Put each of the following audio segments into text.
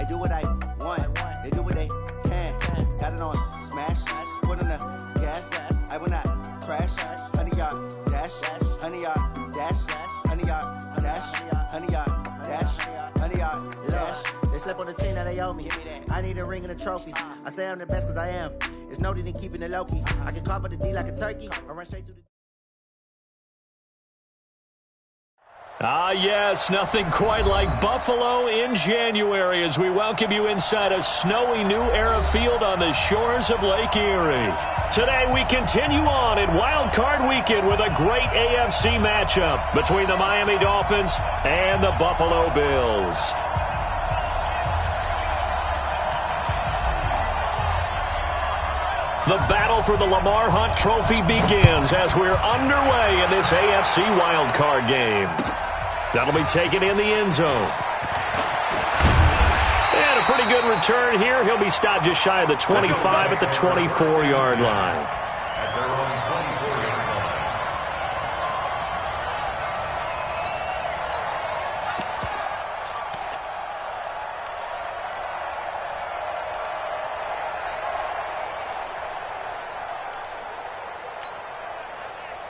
do what I want. They do what they can. Got it on smash. Put on the gas. I will not crash. 100-yard dash. 100-yard dash. 100-yard dash. 100-yard dash. 100-yard dash. They slept on the team that they owe me. I need a ring and a trophy. I say I'm the best because I am. It's noted in keeping it low-key. I can carve up the D like a turkey. I run straight through the... Ah, yes, nothing quite like Buffalo in January as we welcome you inside a snowy New Era field on the shores of Lake Erie. Today we continue on in Wild Card Weekend with a great AFC matchup between the Miami Dolphins and the Buffalo Bills. The battle for the Lamar Hunt Trophy begins as we're underway in this AFC Wild Card game. That'll be taken in the end zone. And a pretty good return here. He'll be stopped just shy of the 25 at the 24-yard line.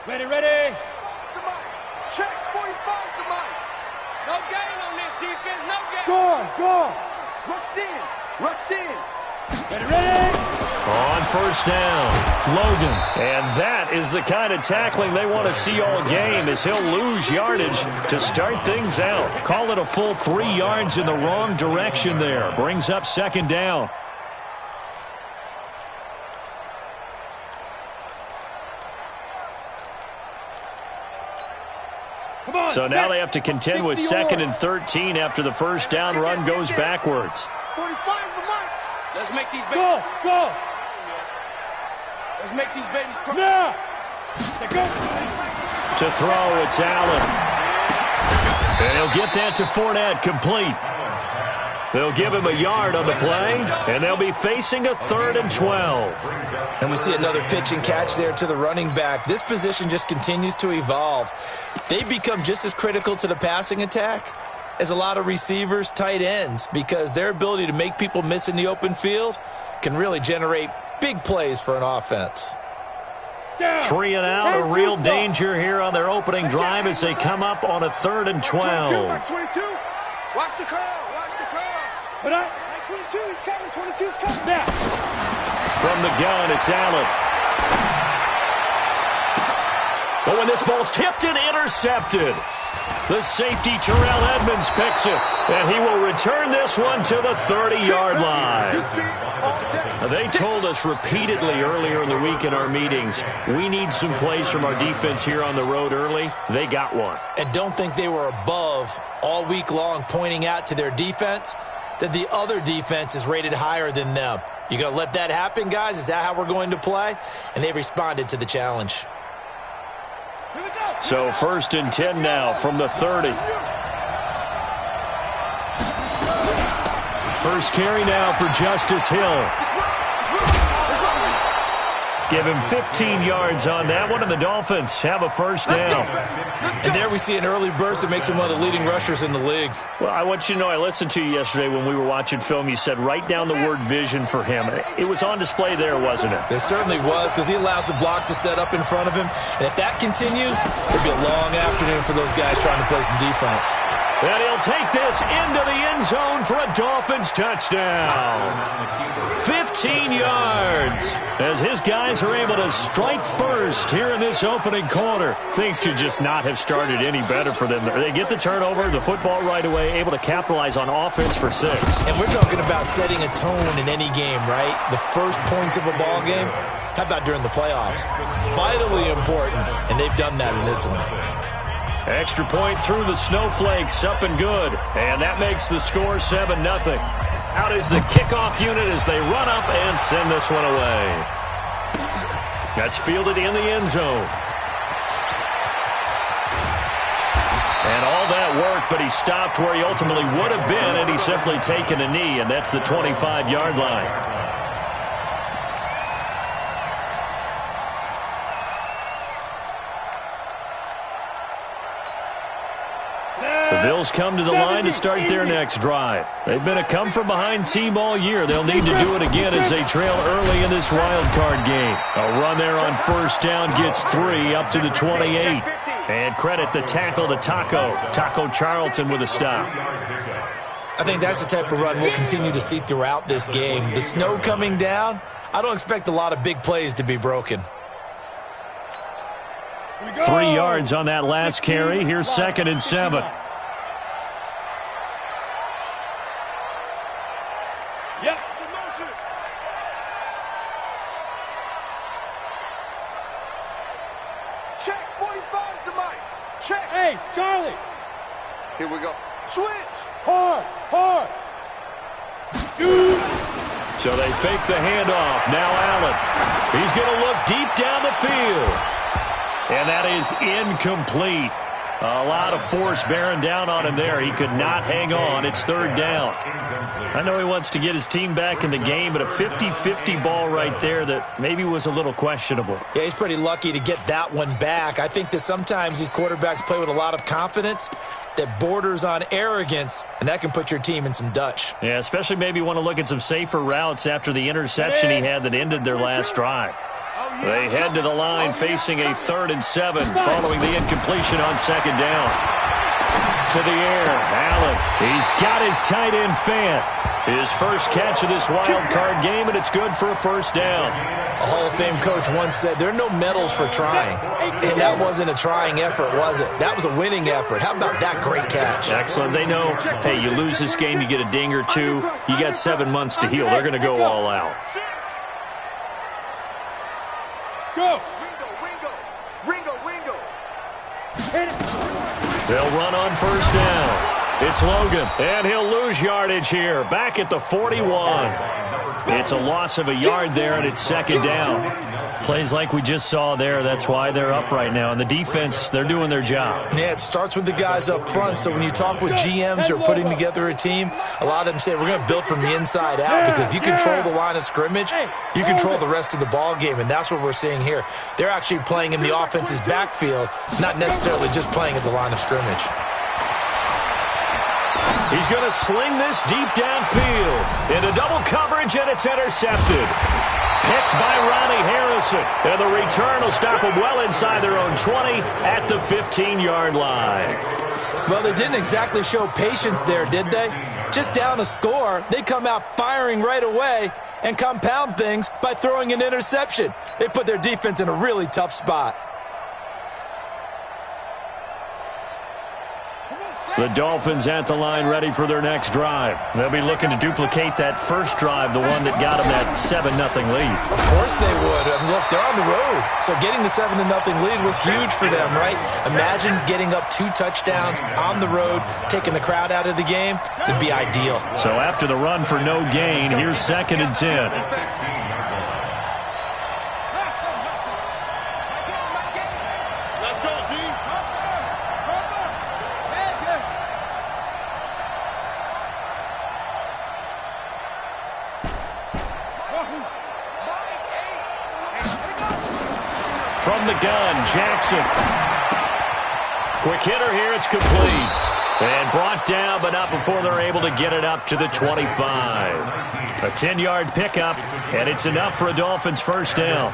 Ready. Check 45 to Mike. No gain on this defense. No gain. Go. Rush in. Ready. On first down, Logan. And that is the kind of tackling they want to see all game as he'll lose yardage to start things out. Call it a full 3 yards in the wrong direction there. Brings up second down. So now they have to contend with 2nd and 13 after the first down run goes backwards. 45 the mark. Let's make these babies. Go. Let's make these babies cry. Now. To throw, it's Allen. And he'll get that to Fournette, complete. They'll give him a yard on the play, and they'll be facing a 3rd and 12. And we see another pitch and catch there to the running back. This position just continues to evolve. They've become just as critical to the passing attack as a lot of receivers, tight ends, because their ability to make people miss in the open field can really generate big plays for an offense. 3 and out, a real danger here on their opening drive as they come up on a 3rd and 12. 22. Watch the curl. But 22, he's coming. 22's coming. Now. From the gun, it's Allen. But when this ball's tipped and intercepted, the safety Terrell Edmonds picks it, and he will return this one to the 30-yard line. They told us repeatedly earlier in the week in our meetings, we need some plays from our defense here on the road early. They got one. And don't think they were above all week long pointing out to their defense that the other defense is rated higher than them. You going to let that happen, guys? Is that how we're going to play? And they've responded to the challenge. So 1st and 10 now from the 30. First carry now for Justice Hill. Give him 15 yards on that one, and the Dolphins have a first down. And there we see an early burst that makes him one of the leading rushers in the league. Well, I want you to know, I listened to you yesterday when we were watching film. You said write down the word vision for him. It was on display there, wasn't it? It certainly was, because he allows the blocks to set up in front of him. And if that continues, it'll be a long afternoon for those guys trying to play some defense. And he'll take this into the end zone for a Dolphins touchdown. 15 yards as his guys are able to strike first here in this opening quarter. Things could just not have started any better for them. They get the turnover, the football right away, able to capitalize on offense for 6. And we're talking about setting a tone in any game, right? The first points of a ball game. How about during the playoffs? Vitally important, and they've done that in this one. Extra point through the snowflakes, up and good. And that makes the score 7-0. Out is the kickoff unit as they run up and send this one away. That's fielded in the end zone. And all that work, but he stopped where he ultimately would have been, and he's simply taken a knee, and that's the 25-yard line. The The Bills come to the line to start their next drive. They've been a come-from-behind team all year. They'll need to do it again as they trail early in this wild card game. A run there on first down gets 3 up to the 28. And credit the tackle to Taco Charlton with a stop. I think that's the type of run we'll continue to see throughout this game. The snow coming down, I don't expect a lot of big plays to be broken. 3 yards on that last carry. Here's 2nd and 7. Yep. Check 45 to Mike. Check. Hey, Charlie. Here we go. Switch. Hard. Shoot. So they fake the handoff. Now Allen. He's going to look deep down the field. And that is incomplete. A lot of force bearing down on him there. He could not hang on. It's 3rd down. I know he wants to get his team back in the game, but a 50-50 ball right there that maybe was a little questionable. Yeah, he's pretty lucky to get that one back. I think that sometimes these quarterbacks play with a lot of confidence that borders on arrogance, and that can put your team in some Dutch. Yeah, especially maybe want to look at some safer routes after the interception he had that ended their last drive. They head to the line facing a 3rd and 7 following the incompletion on 2nd down. To the air, Allen. He's got his tight end Fant. His first catch of this wild card game, and it's good for a 1st down. A Hall of Fame coach once said, there are no medals for trying. And that wasn't a trying effort, was it? That was a winning effort. How about that great catch? Excellent. They know, hey, you lose this game, you get a ding or two. You got 7 months to heal. They're going to go all out. Go. Ringo. Hit it. They'll run on 1st down. It's Logan, and he'll lose yardage here. Back at the 41. It's a loss of a yard there, and it's 2nd down. Plays like we just saw there. That's why they're up right now. And the defense, they're doing their job. Yeah, it starts with the guys up front. So when you talk with GMs who are putting together a team, a lot of them say we're going to build from the inside out, because if you control the line of scrimmage, you control the rest of the ball game, and that's what we're seeing here. They're actually playing in the offense's backfield, not necessarily just playing at the line of scrimmage. He's going to sling this deep downfield into double coverage, and it's intercepted. Picked by Ronnie Harrison. And the return will stop them well inside their own 20 at the 15-yard line. Well, they didn't exactly show patience there, did they? Just down a score, they come out firing right away and compound things by throwing an interception. They put their defense in a really tough spot. The Dolphins at the line ready for their next drive. They'll be looking to duplicate that first drive, the one that got them that 7-0 lead. Of course they would. Look, they're on the road. So getting the 7-0 lead was huge for them, right? Imagine getting up 2 touchdowns on the road, taking the crowd out of the game. It'd be ideal. So after the run for no gain, here's 2nd and 10. From the gun, Jackson. Quick hitter here, it's complete. And brought down, but not before they're able to get it up to the 25. A 10-yard pickup, and it's enough for a Dolphins 1st down.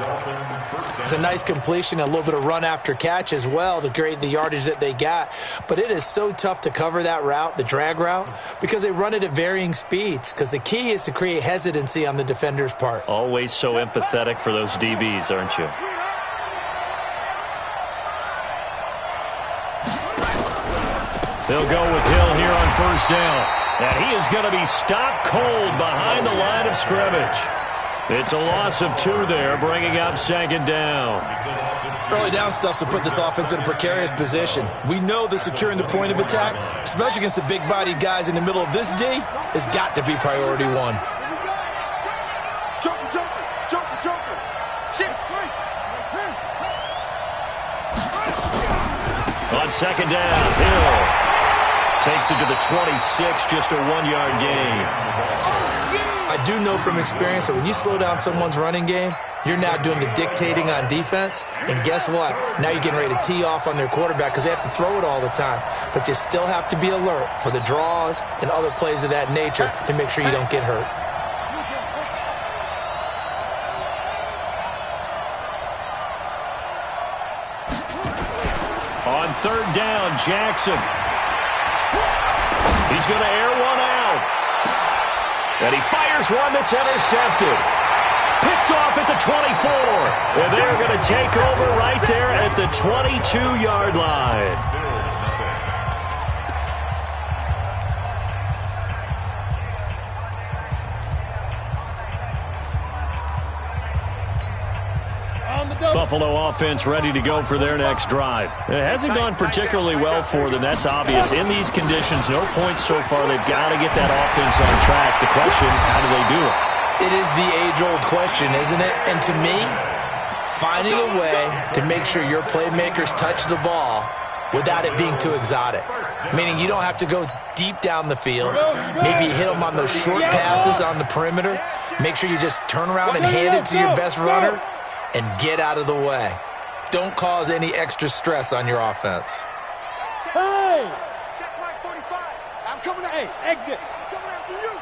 It's a nice completion, a little bit of run after catch as well to create the yardage that they got. But it is so tough to cover that route, the drag route, because they run it at varying speeds. Because the key is to create hesitancy on the defender's part. Always so empathetic for those DBs, aren't you? They'll go with Hill here on 1st down. And he is going to be stopped cold behind the line of scrimmage. It's a loss of 2 there, bringing up 2nd down. Early down stuff to put this offense in a precarious position. We know that securing the point of attack, especially against the big-bodied guys in the middle of this D, has got to be priority 1. Joker. On 2nd down, Hill takes it to the 26, just a 1-yard gain. I do know from experience that when you slow down someone's running game, You're now doing the dictating on defense, and guess what? Now you're getting ready to tee off on their quarterback because they have to throw it all the time. But you still have to be alert for the draws and other plays of that nature to make sure you don't get hurt. On third down, Jackson. He's going to air one out. And he fires one that's intercepted. Picked off at the 24. And they're going to take over right there at the 22-yard line. Buffalo offense ready to go for their next drive. It hasn't gone particularly well for them. That's obvious. In these conditions, no points so far. They've got to get that offense on track. The question, how do they do it? It is the age-old question, isn't it? And to me, finding a way to make sure your playmakers touch the ball without it being too exotic. Meaning you don't have to go deep down the field. Maybe you hit them on those short passes on the perimeter. Make sure you just turn around and hand it to your best runner and get out of the way. Don't cause any extra stress on your offense. Hey! Check right 45. I'm coming out. Hey, exit. I'm coming after you.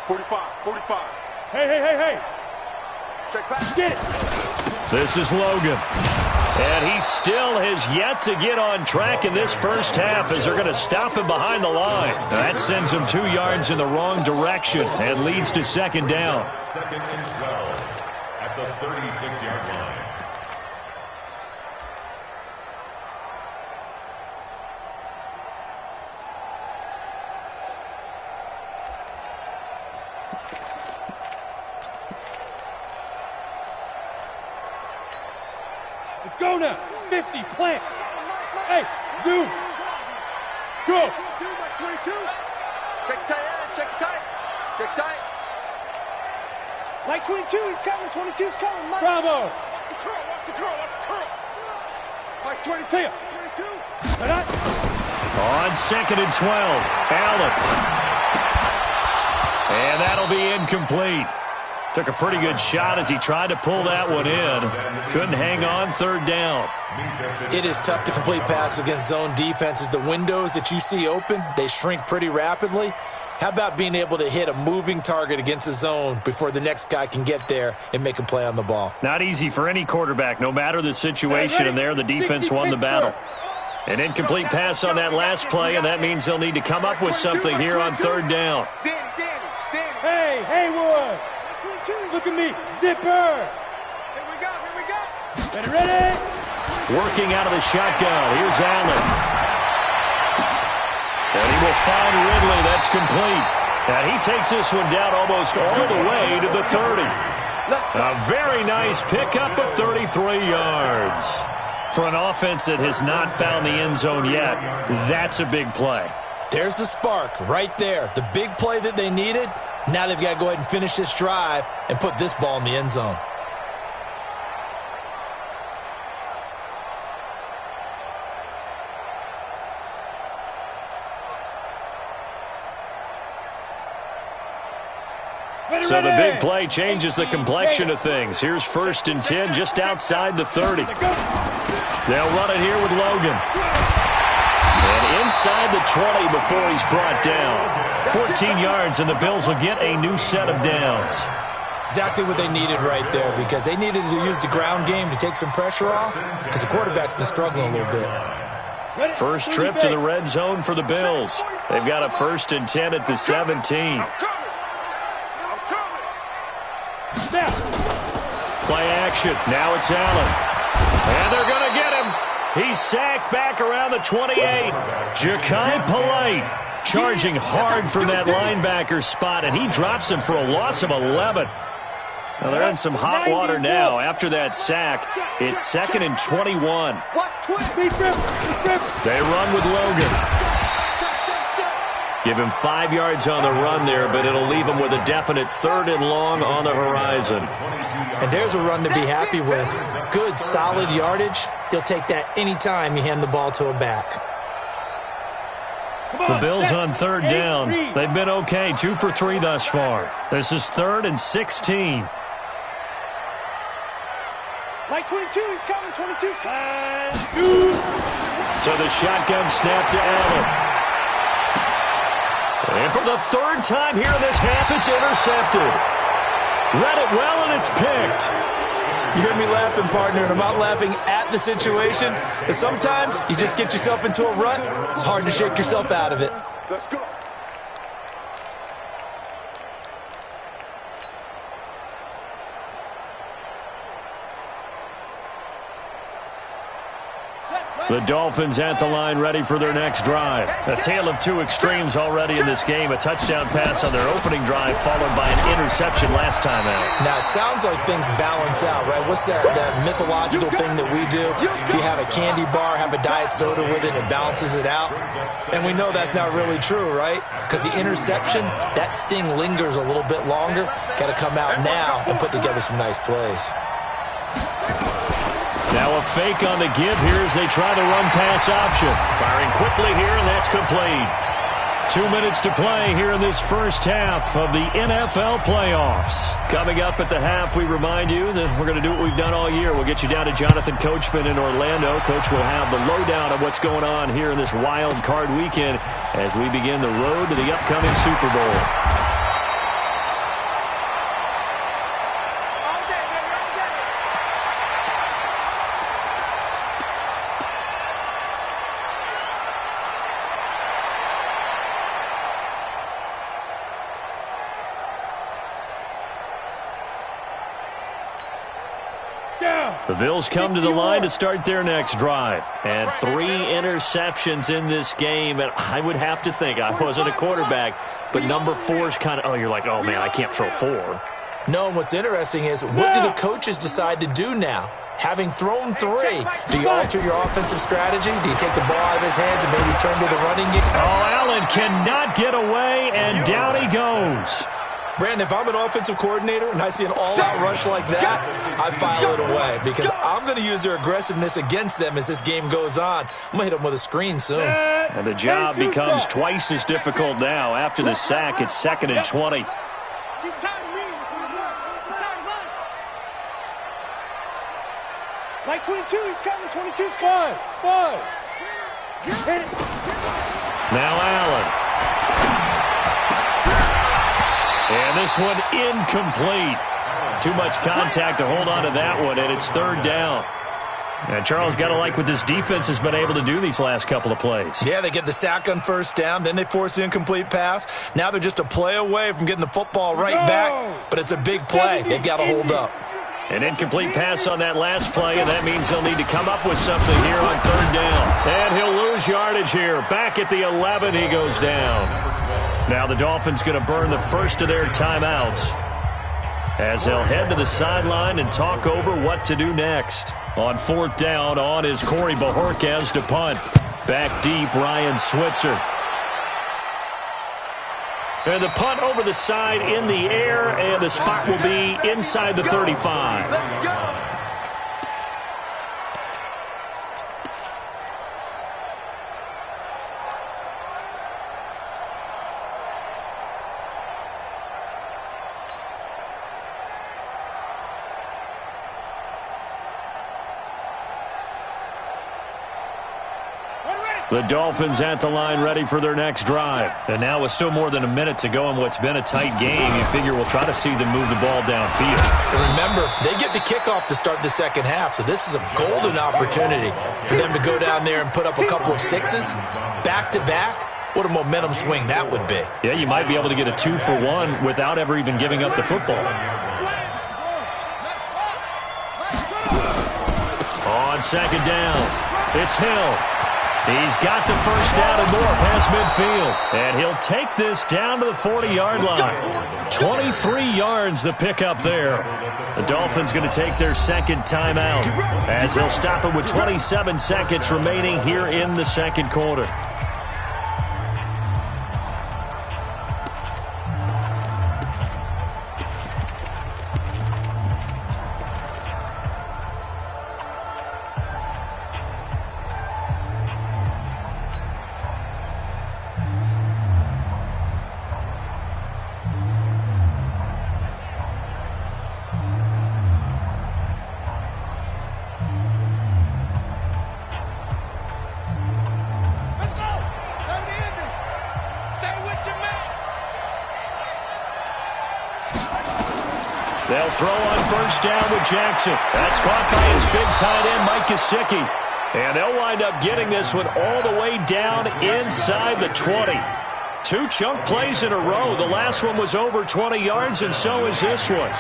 45. Hey. Check back. Get it. This is Logan. And he still has yet to get on track in this first half as they're going to stop him behind the line. That sends him 2 yards in the wrong direction and leads to second down. Second and 12 at the 36-yard line. Let's go now. 50, plant. Hey, zoom. Go. 22. Check tight. Like 22, he's coming. 22's coming. Mike. Bravo. Watch the curl. Mike's 22. 22. On second and 12, Allen. And that'll be incomplete. Took a pretty good shot as he tried to pull that one in. Couldn't hang on third down. It is tough to complete passes against zone defenses. The windows that you see open, they shrink pretty rapidly. How about being able to hit a moving target against a zone before the next guy can get there and make a play on the ball? Not easy for any quarterback, no matter the situation, and there the defense won the battle. An incomplete pass on that last play, and that means they'll need to come up with something here on third down. Hey, Haywood. Look at me. Zipper. Here we go. Ready? Working out of the shotgun. Here's Allen. And he will find Ridley. That's complete. And he takes this one down almost all the way to the 30. A very nice pickup of 33 yards. For an offense that has not found the end zone yet, that's a big play. There's the spark right there. The big play that they needed. Now they've got to go ahead and finish this drive and put this ball in the end zone. So the big play changes the complexion of things. Here's first and 10 just outside the 30. They'll run it here with Logan. And inside the 20 before he's brought down. 14 yards, and the Bills will get a new set of downs. Exactly what they needed right there, because they needed to use the ground game to take some pressure off, because the quarterback's been struggling a little bit. First trip to the red zone for the Bills. They've got a first and 10 at the 17. Play action. Now it's Allen. And they're going to get him. He's sacked back around the 28. Ja'Kai Polite charging hard from that linebacker spot, and he drops him for a loss of 11. Now they're in some hot water now. After that sack, it's second and 21. They run with Logan. Give him 5 yards on the run there, but it'll leave him with a definite third and long on the horizon. And there's a run to be happy with. Good, solid yardage. He'll take that anytime you hand the ball to a back. The Bills on third down. They've been okay, 2 for 3 thus far. This is 3rd and 16. Like 22, he's coming. 22's coming. So the shotgun snap to Allen. And for the third time here in this half, it's intercepted. Read it well, and it's picked. You hear me laughing, partner, and I'm not laughing at the situation. But sometimes you just get yourself into a rut. It's hard to shake yourself out of it. Let's go. The Dolphins at the line, ready for their next drive. A tale of two extremes already in this game. A touchdown pass on their opening drive, followed by an interception last time out. Now, it sounds like things balance out, right? What's that mythological thing that we do? If you have a candy bar, have a diet soda with it, it balances it out. And we know that's not really true, right? Because the interception, that sting lingers a little bit longer. Got to come out now and put together some nice plays. Now a fake on the give here as they try the run-pass option. Firing quickly here, and that's complete. 2 minutes to play here in this first half of the NFL playoffs. Coming up at the half, we remind you that we're going to do what we've done all year. We'll get you down to Jonathan Coachman in Orlando. Coach will have the lowdown of what's going on here in this wild card weekend as we begin the road to the upcoming Super Bowl. The Bills come to the line to start their next drive. And 3 interceptions in this game. And I would have to think, I wasn't a quarterback, but number 4 is kind of, you're like, oh, man, I can't throw 4. No, and what's interesting is, what do the coaches decide to do now? Having thrown 3, do you alter your offensive strategy? Do you take the ball out of his hands and maybe turn to the running game? Oh, Allen cannot get away, and down he goes. Brandon, if I'm an offensive coordinator and I see an all-out rush like that, I file it away because I'm going to use their aggressiveness against them as this game goes on. I'm going to hit them with a screen soon. And the job becomes twice as difficult now. After the sack, it's 2nd and 20. Like 22, he's coming. 22's coming. 5. Now Allen. And this one incomplete. Too much contact to hold on to that one, and it's 3rd down. And Charles, got to like what this defense has been able to do these last couple of plays. Yeah, they get the sack on 1st down, then they force the incomplete pass. Now they're just a play away from getting the football right back, but it's a big play. They've got to hold up. An incomplete pass on that last play, and that means they'll need to come up with something here on 3rd down. And he'll lose yardage here. Back at the 11, he goes down. Now the Dolphins going to burn the first of their timeouts as they'll head to the sideline and talk over what to do next. On 4th down, on is Corey Bojorquez to punt. Back deep, Ryan Switzer. And the punt over the side in the air, and the spot will be inside the 35. Let's go. The Dolphins at the line ready for their next drive. And now with still more than a minute to go in what's been a tight game, you figure we'll try to see them move the ball downfield. And remember, they get the kickoff to start the second half, so this is a golden opportunity for them to go down there and put up a couple of 6s back-to-back. What a momentum swing that would be. Yeah, you might be able to get a 2-for-1 without ever even giving up the football. On 2nd down, it's Hill. He's got the first down and more past midfield. And he'll take this down to the 40-yard line. 23 yards the pickup there. The Dolphins going to take their 2nd timeout as they'll stop it with 27 seconds remaining here in the 2nd quarter. They'll throw on first down with Jackson. That's caught by his big tight end, Mike Gesicki. And they'll wind up getting this one all the way down inside the 20. 2 chunk plays in a row. The last one was over 20 yards, and so is this one.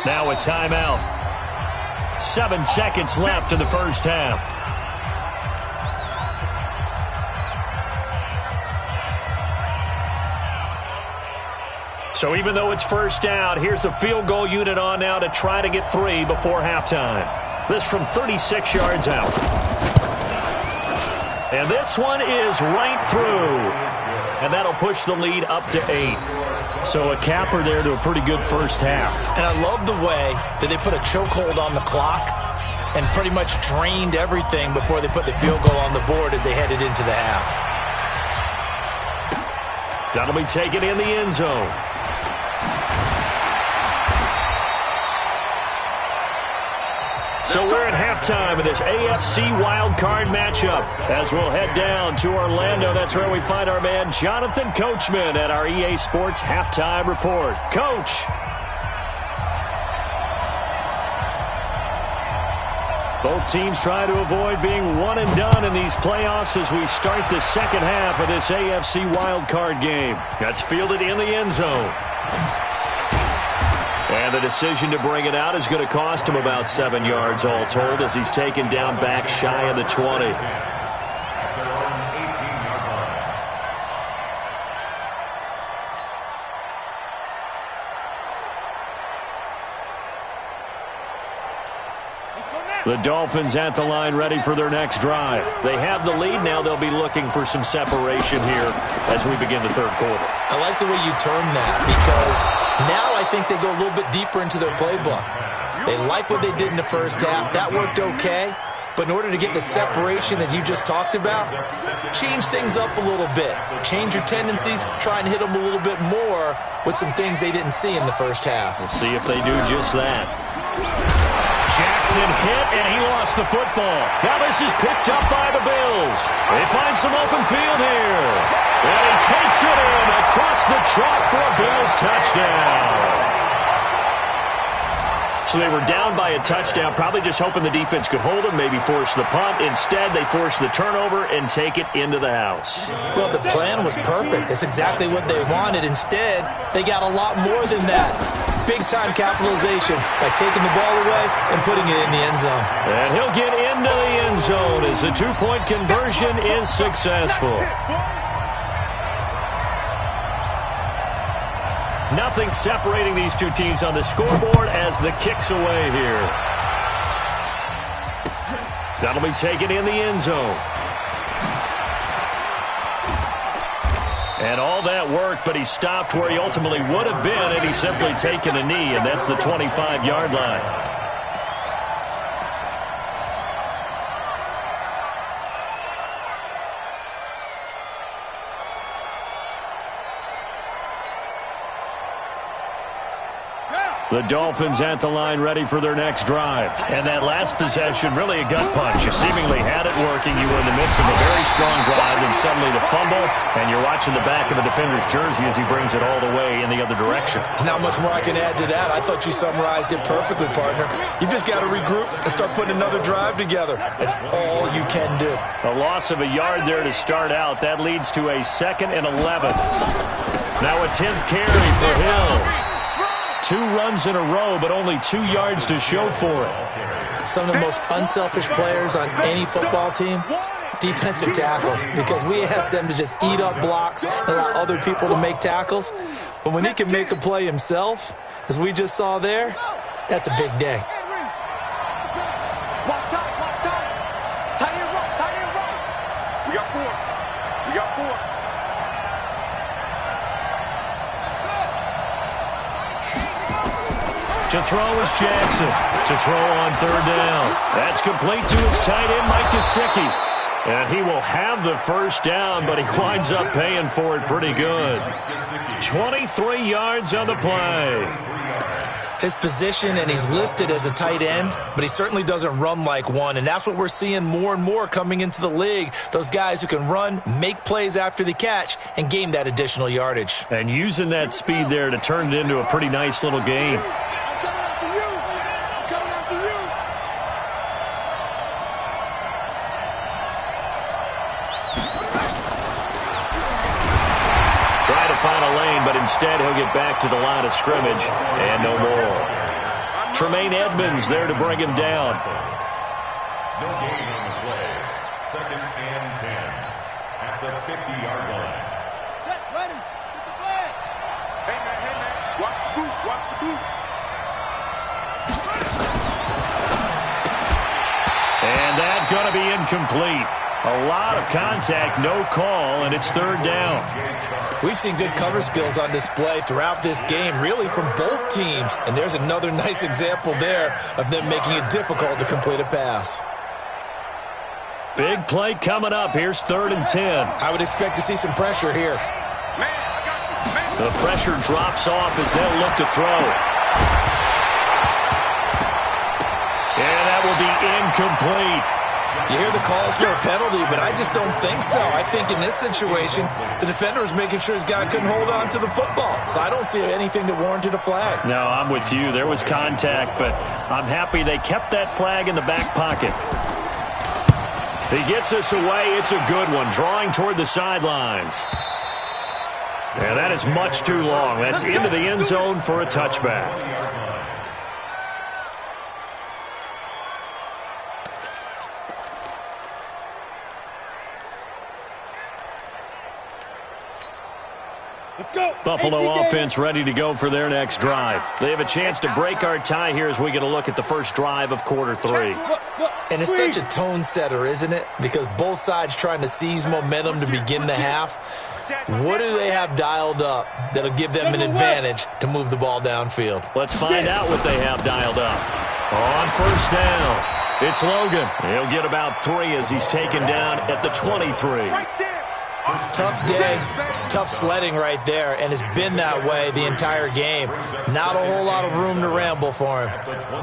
Now a timeout. 7 seconds left in the first half. So even though it's first down, here's the field goal unit on now to try to get 3 before halftime. This from 36 yards out. And this one is right through. And that'll push the lead up to 8. So a capper there to a pretty good first half. And I love the way that they put a chokehold on the clock and pretty much drained everything before they put the field goal on the board as they headed into the half. That'll be taken in the end zone. So we're at halftime of this AFC wildcard matchup. As we'll head down to Orlando, that's where we find our man Jonathan Coachman at our EA Sports Halftime Report. Coach. Both teams try to avoid being one and done in these playoffs as we start the second half of this AFC wildcard game. That's fielded in the end zone. And the decision to bring it out is going to cost him about 7 yards all told as he's taken down back shy of the 20. The Dolphins at the line ready for their next drive. They have the lead now. They'll be looking for some separation here as we begin the third quarter. I like the way you term that because now I think they go a little bit deeper into their playbook. They like what they did in the first half. That worked okay. But in order to get the separation that you just talked about, change things up a little bit. Change your tendencies. Try and hit them a little bit more with some things they didn't see in the first half. We'll see if they do just that. Jackson hit, and he lost the football. Now this is picked up by the Bills. They find some open field here. And he takes it in across the chalk for a Bills touchdown. So they were down by a touchdown, probably just hoping the defense could hold them, maybe force the punt. Instead, they force the turnover and take it into the house. Well, the plan was perfect. That's exactly what they wanted. Instead, they got a lot more than that. Big-time capitalization by taking the ball away and putting it in the end zone. And he'll get into the end zone as the two-point conversion is successful. Nothing separating these two teams on the scoreboard as the kick's away here. That'll be taken in the end zone. And all that work, but he stopped where he ultimately would have been had he simply taken a knee, and that's the 25-yard line. The Dolphins at the line ready for their next drive. And that last possession, really a gut punch. You seemingly had it working. You were in the midst of a very strong drive, and suddenly the fumble, and you're watching the back of a defender's jersey as he brings it all the way in the other direction. There's not much more I can add to that. I thought you summarized it perfectly, partner. You've just got to regroup and start putting another drive together. That's all you can do. A loss of a yard there to start out. That leads to a 2nd and 11. Now a 10th carry for Hill. 2 runs in a row, but only 2 yards to show for it. Some of the most unselfish players on any football team, defensive tackles, because we ask them to just eat up blocks and allow other people to make tackles. But when he can make a play himself, as we just saw there, that's a big day. We got 4. We got 4. To throw is Jackson. To throw on 3rd down. That's complete to his tight end, Mike Gesicki. And he will have the first down, but he winds up paying for it pretty good. 23 yards on the play. His position, and he's listed as a tight end, but he certainly doesn't run like one, and that's what we're seeing more and more coming into the league. Those guys who can run, make plays after the catch, and gain that additional yardage. And using that speed there to turn it into a pretty nice little game. to find a lane, but instead he'll get back to the line of scrimmage and no more. Tremaine Edmonds there to bring him down. No gain on the play. 2nd and 10 at the 50-yard line. Set, ready, get the flag. Hey, man, watch the boot, watch the boot. And that's going to be incomplete. A lot of contact, no call, and it's 3rd down. We've seen good cover skills on display throughout this game, really from both teams. And there's another nice example there of them making it difficult to complete a pass. Big play coming up. Here's 3rd and 10. I would expect to see some pressure here. Man, I got you, man. The pressure drops off as they'll look to throw. And that will be incomplete. You hear the calls for a penalty, but I just don't think so. I think in this situation, the defender was making sure his guy couldn't hold on to the football. So I don't see anything that warranted a flag. No, I'm with you. There was contact, but I'm happy they kept that flag in the back pocket. He gets us away. It's a good one, drawing toward the sidelines. And that is much too long. That's into the end zone for a touchback. Buffalo offense ready to go for their next drive. They have a chance to break our tie here as we get a look at the first drive of quarter 3. And it's such a tone setter, isn't it? Because both sides trying to seize momentum to begin the half. What do they have dialed up that'll give them an advantage to move the ball downfield? Let's find out what they have dialed up. On 1st down, it's Logan. He'll get about 3 as he's taken down at the 23. Tough day, tough sledding right there, and it's been that way the entire game. Not a whole lot of room to ramble for him.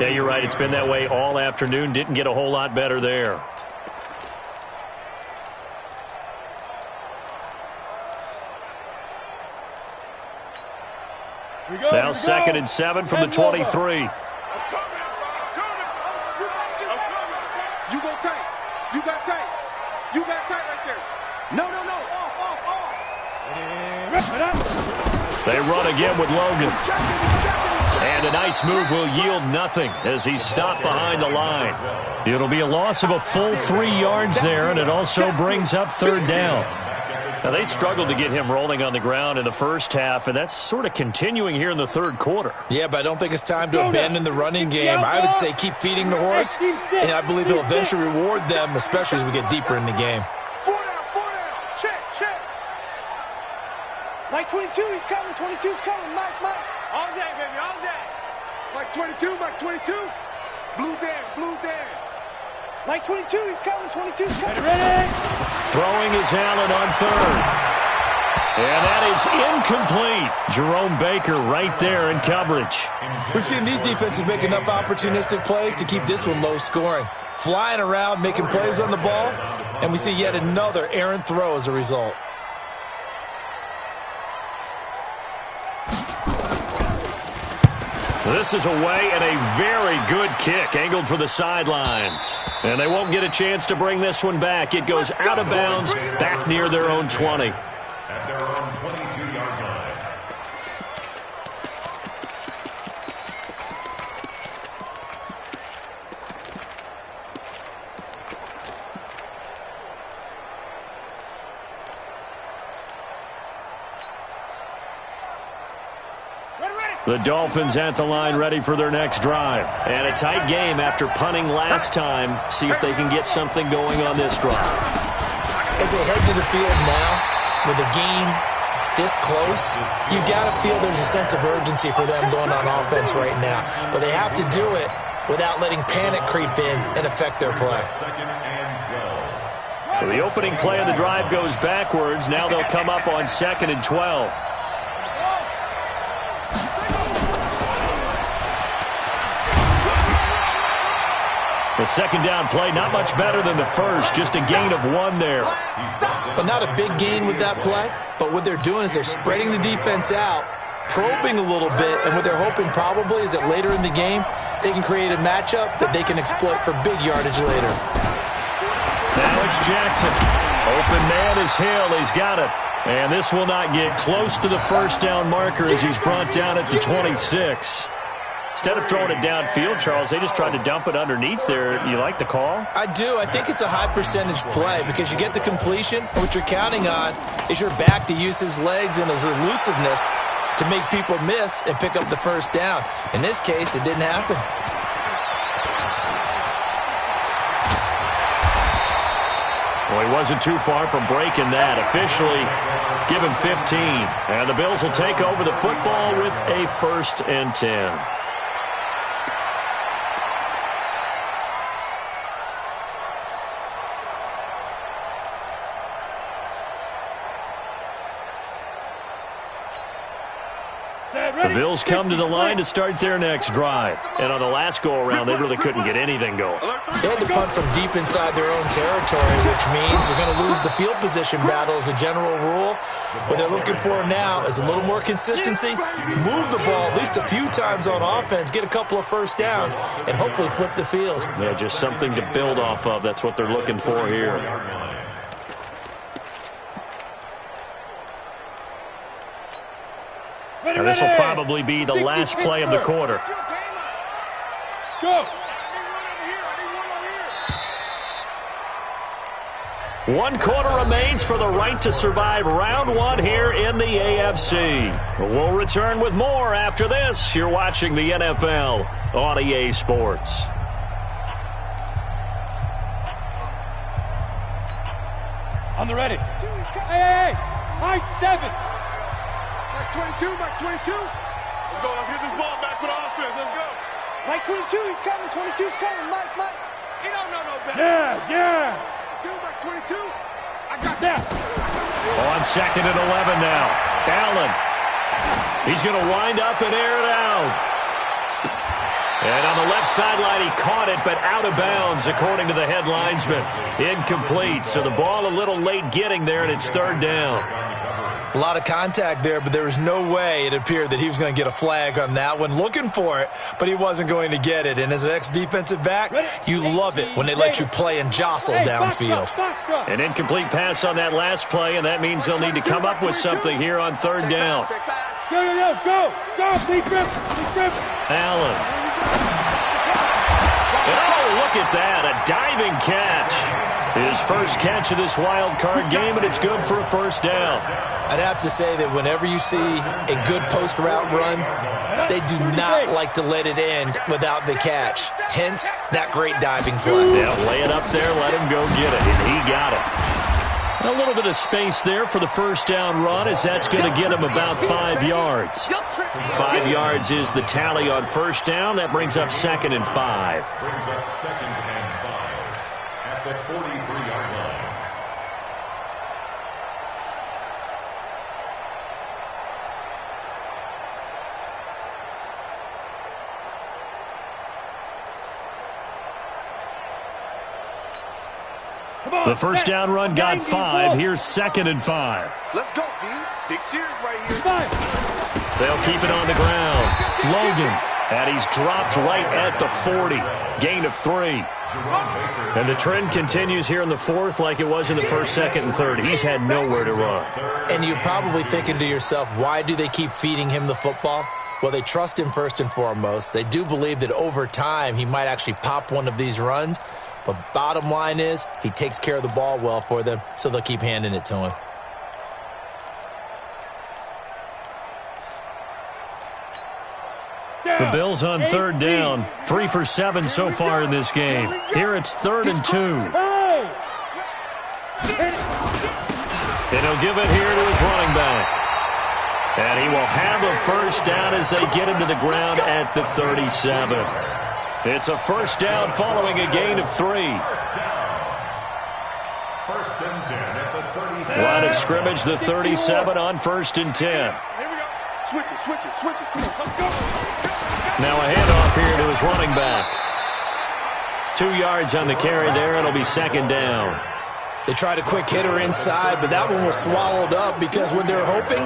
Yeah, you're right. It's been that way all afternoon. Didn't get a whole lot better there. Now 2nd and 7 from the 23. You go tight. You got tight. You got tight right there. No. Off. They run again with Logan. And a nice move will yield nothing as he's stopped behind the line. It'll be a loss of a full 3 yards there, and it also brings up 3rd down. Now, they struggled to get him rolling on the ground in the first half, and that's sort of continuing here in the 3rd quarter. Yeah, but I don't think it's time to abandon the running game. I would say keep feeding the horse, and I believe he'll eventually reward them, especially as we get deeper in the game. 4 down. Check. Mike 22, he's coming. 22's coming. Mike. All day, baby, all day. Mike 22. Blue down. Mike 22, he's coming. 22's coming. Ready. Throwing is Allen on 3rd. And that is incomplete. Jerome Baker right there in coverage. We've seen these defenses make enough opportunistic plays to keep this one low scoring. Flying around, making plays on the ball, and we see yet another errant throw as a result. This is away and a very good kick angled for the sidelines. And they won't get a chance to bring this one back. It goes out of bounds back near their own 20. At their own 22-yard line. The Dolphins at the line ready for their next drive. And a tight game after punting last time. See if they can get something going on this drive. As they head to the field now, with a game this close, you've got to feel there's a sense of urgency for them going on offense right now. But they have to do it without letting panic creep in and affect their play. So the opening play of the drive goes backwards. Now they'll come up on 2nd and 12. The second down play, not much better than the first, just a gain of 1 there. But not a big gain with that play. But what they're doing is they're spreading the defense out, probing a little bit, and what they're hoping probably is that later in the game, they can create a matchup that they can exploit for big yardage later. Now it's Jackson. Open man is Hill. He's got it. And this will not get close to the first down marker as he's brought down at the 26. Instead of throwing it downfield, Charles, they just tried to dump it underneath there. You like the call? I do. I think it's a high-percentage play because you get the completion. And what you're counting on is your back to use his legs and his elusiveness to make people miss and pick up the first down. In this case, it didn't happen. Well, he wasn't too far from breaking that. Officially given 15. And the Bills will take over the football with a 1st and 10. The Bills come to the line to start their next drive. And on the last go-around, they really couldn't get anything going. They had to punt from deep inside their own territory, which means they're going to lose the field position battle as a general rule. What they're looking for now is a little more consistency, move the ball at least a few times on offense, get a couple of first downs, and hopefully flip the field. Yeah, just something to build off of. That's what they're looking for here. And this will probably be the last play of the quarter. Go. 1 quarter remains for the right to survive round 1 here in the AFC. We'll return with more after this. You're watching the NFL on EA Sports. On the ready. Hey. High 7. Mike 22, Mike 22. Let's go. Let's get this ball back for the offense. Let's go. Mike 22, he's coming. 22's coming. Mike. He don't know no better. Yes. 2, Mike 22. I got that. On 2nd and 11 now. Allen. He's going to wind up and air it out. And on the left sideline, he caught it, but out of bounds, according to the head linesman. Incomplete. So the ball a little late getting there, and it's 3rd down. A lot of contact there, but there was no way it appeared that he was going to get a flag on that one. Looking for it, but he wasn't going to get it. And as an ex-defensive back, you love it when they let you play and jostle downfield. An incomplete pass on that last play, and that means they'll need to come up with something here on 3rd down. Go, defense. Allen. Oh, look at that, a diving catch. His first catch of this wild card game, and it's good for a 1st down. I'd have to say that whenever you see a good post route run, they do not like to let it end without the catch. Hence, that great diving play. Yeah, lay it up there, let him go get it, and he got it. A little bit of space there for the 1st down run, as that's going to get him about 5 yards. 5 yards is the tally on 1st down. That brings up 2nd and 5. Brings up 2nd and 5 at the 43-yard line. The 1st down run got 5. Here's 2nd and 5. Let's go, D. Big Sears right here. They'll keep it on the ground. Logan. And he's dropped right at the 40. Gain of 3. And the trend continues here in the 4th like it was in the 1st, 2nd, and 3rd. He's had nowhere to run. And you're probably thinking to yourself, why do they keep feeding him the football? Well, they trust him first and foremost. They do believe that over time he might actually pop one of these runs. But bottom line is, he takes care of the ball well for them, so they'll keep handing it to him. The Bills on 3rd down. 3 for 7 so far in this game. Here it's 3rd and 2. And he'll give it here to his running back. And he will have a 1st down as they get him to the ground at the 37. It's a 1st down following a gain of 3. 1st and 10 at the 37. Line of scrimmage, the 37 on 1st and 10. Here we go. Switch it. Come on, let's go. Now a handoff here to his running back. 2 yards on the carry there. It'll be 2nd down. They tried a quick hitter inside, but that one was swallowed up because what they're hoping,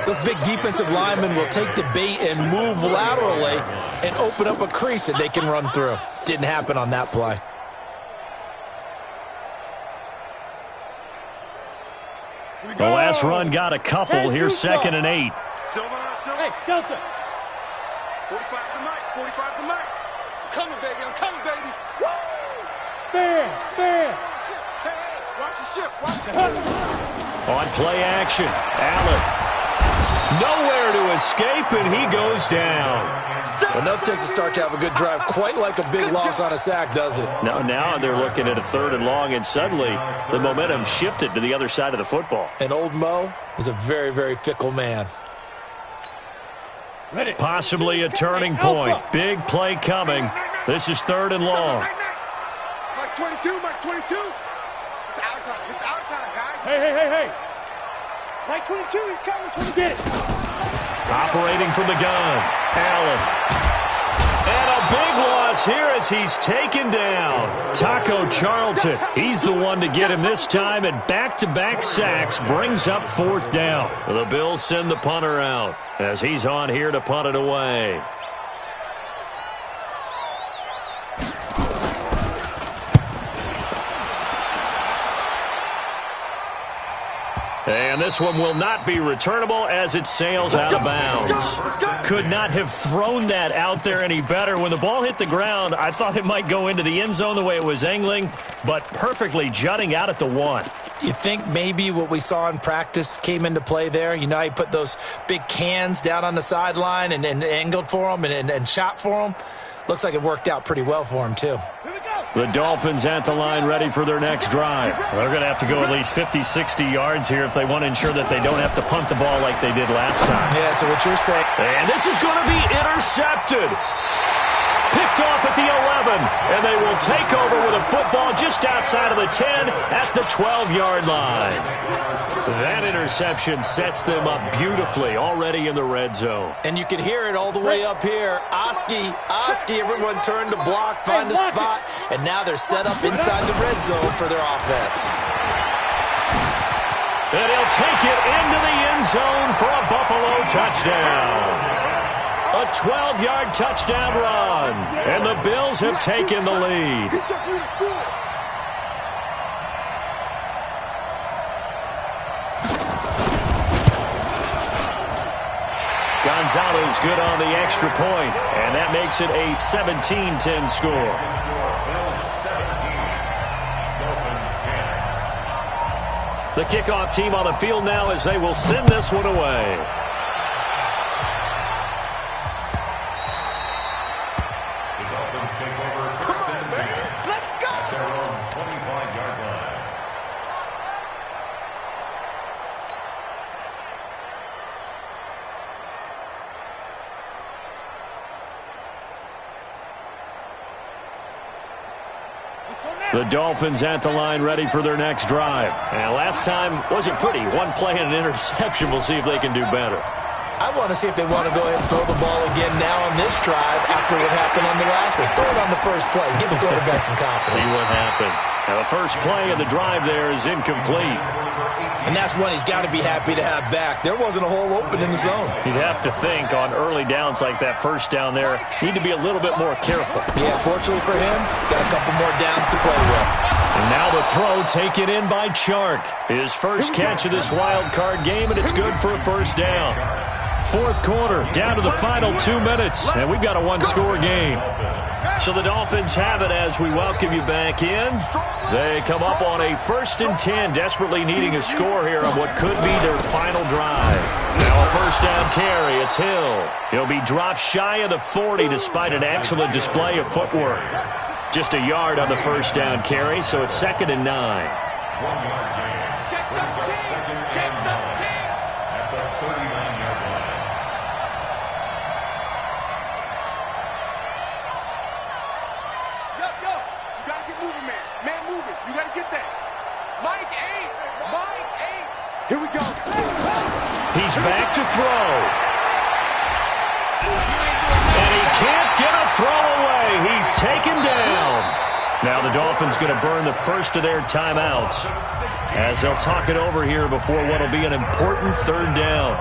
those big defensive linemen will take the bait and move laterally and open up a crease that they can run through. Didn't happen on that play. The last run got a couple. Here's 2nd and 8. Silver. Hey, Delta. 45 to the mic. 45 to the mic. I'm coming, baby. I'm coming, baby. Woo! Fair. Hey, watch the ship. Watch the ship. On play action, Allen. Nowhere to escape, and he goes down. Enough takes to start to have a good drive. Quite like a big loss on a sack, does it? Now they're looking at a 3rd and long, and suddenly the momentum shifted to the other side of the football. And old Mo is a very, very fickle man. Possibly a turning point. Big play coming. This is 3rd and long. Mike 22, Mike 22. It's our time. It's our time, guys. Hey. Mike 22, he's coming. 20. Get it. Operating from the gun. Allen. And a big loss here as he's taken down. Taco Charlton. He's the one to get him this time, and back-to-back sacks brings up 4th down. The Bills send the punter out as he's on here to punt it away. And this one will not be returnable as it sails out of bounds. Could not have thrown that out there any better. When the ball hit the ground, I thought it might go into the end zone the way it was angling, but perfectly jutting out at the 1. You think maybe what we saw in practice came into play there? You know, he put those big cans down on the sideline and angled for them and shot for them. Looks like it worked out pretty well for him, too. The Dolphins at the line ready for their next drive. They're going to have to go at least 50, 60 yards here if they want to ensure that they don't have to punt the ball like they did last time. Yeah, so what you're saying. And this is going to be intercepted. Picked off at the 11, and they will take over with a football just outside of the 10 at the 12-yard line. That interception sets them up beautifully already in the red zone. And you can hear it all the way up here. Oski, everyone turned to block, find a spot, and now they're set up inside the red zone for their offense. And he'll take it into the end zone for a Buffalo touchdown. A 12-yard touchdown run, and the Bills have taken the lead. Gonzalez good on the extra point, and that makes it a 17-10 score. The kickoff team on the field now as they will send this one away. The Dolphins at the line ready for their next drive. And last time wasn't pretty. One play and an interception. We'll see if they can do better. I want to see if they want to go ahead and throw the ball again now on this drive after what happened on the last one. Throw it on the first play. Give the quarterback some confidence. See what happens. Now the first play of the drive there is incomplete. And that's one he's got to be happy to have back. There wasn't a hole open in the zone. You'd have to think on early downs like that first down there, need to be a little bit more careful. Yeah, fortunately for him, got a couple more downs to play with. And now the throw taken in by Chark. His first catch of this wild card game, and it's good for a first down. Fourth quarter, down to the final 2 minutes, and we've got a one-score game. So the Dolphins have it as we welcome you back in. They come up on a 1st and 10, desperately needing a score here on what could be their final drive. Now a first down carry, it's Hill. He'll be dropped shy of the 40 despite an excellent display of footwork. Just a yard on the first down carry, so it's 2nd and 9. 1 yard gain. Brings up 2nd and 9 at the 39-yard line. Yo, you gotta get moving, man. Man moving. You gotta get that. Mike 8. Here we go. He's back to throw. And he can't get a throw away. He's taken down. Now the Dolphins going to burn the first of their timeouts as they'll talk it over here before what will be an important 3rd down.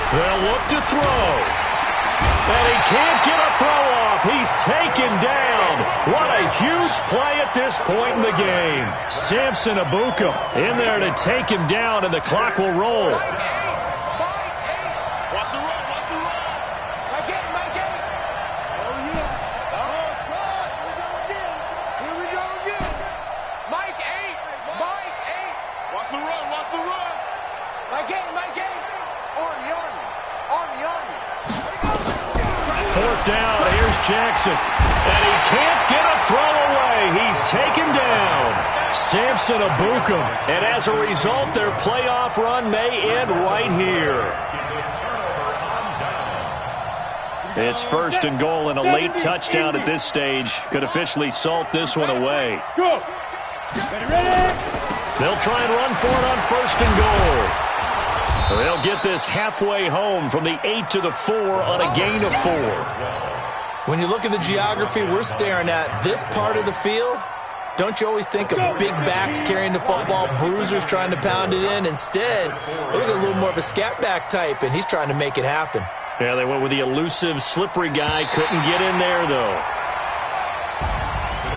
They'll look to throw. And he can't get a throw off. He's taken down. What a huge play at this point in the game. Samson Abukum in there to take him down, and the clock will roll. Watch the run, watch the run. Mike 8. Oh, yeah. Oh, God. Here we go again. Mike 8. Watch the run, watch the run. Mike 8. Army. Fourth down, here's Jackson. And he can't get a throw away. He's taken down. Samson Abukum. And as a result, their playoff run may end right here. It's first and goal, and a late touchdown at this stage could officially salt this one away. Go. Ready? They'll try and run for it on first and goal. They'll get this halfway home from the 8 to the 4 on a gain of 4. When you look at the geography we're staring at, this part of the field, don't you always think of big backs carrying the football, bruisers trying to pound it in? Instead, look at a little more of a scat back type, and he's trying to make it happen. Yeah, they went with the elusive, slippery guy. Couldn't get in there, though.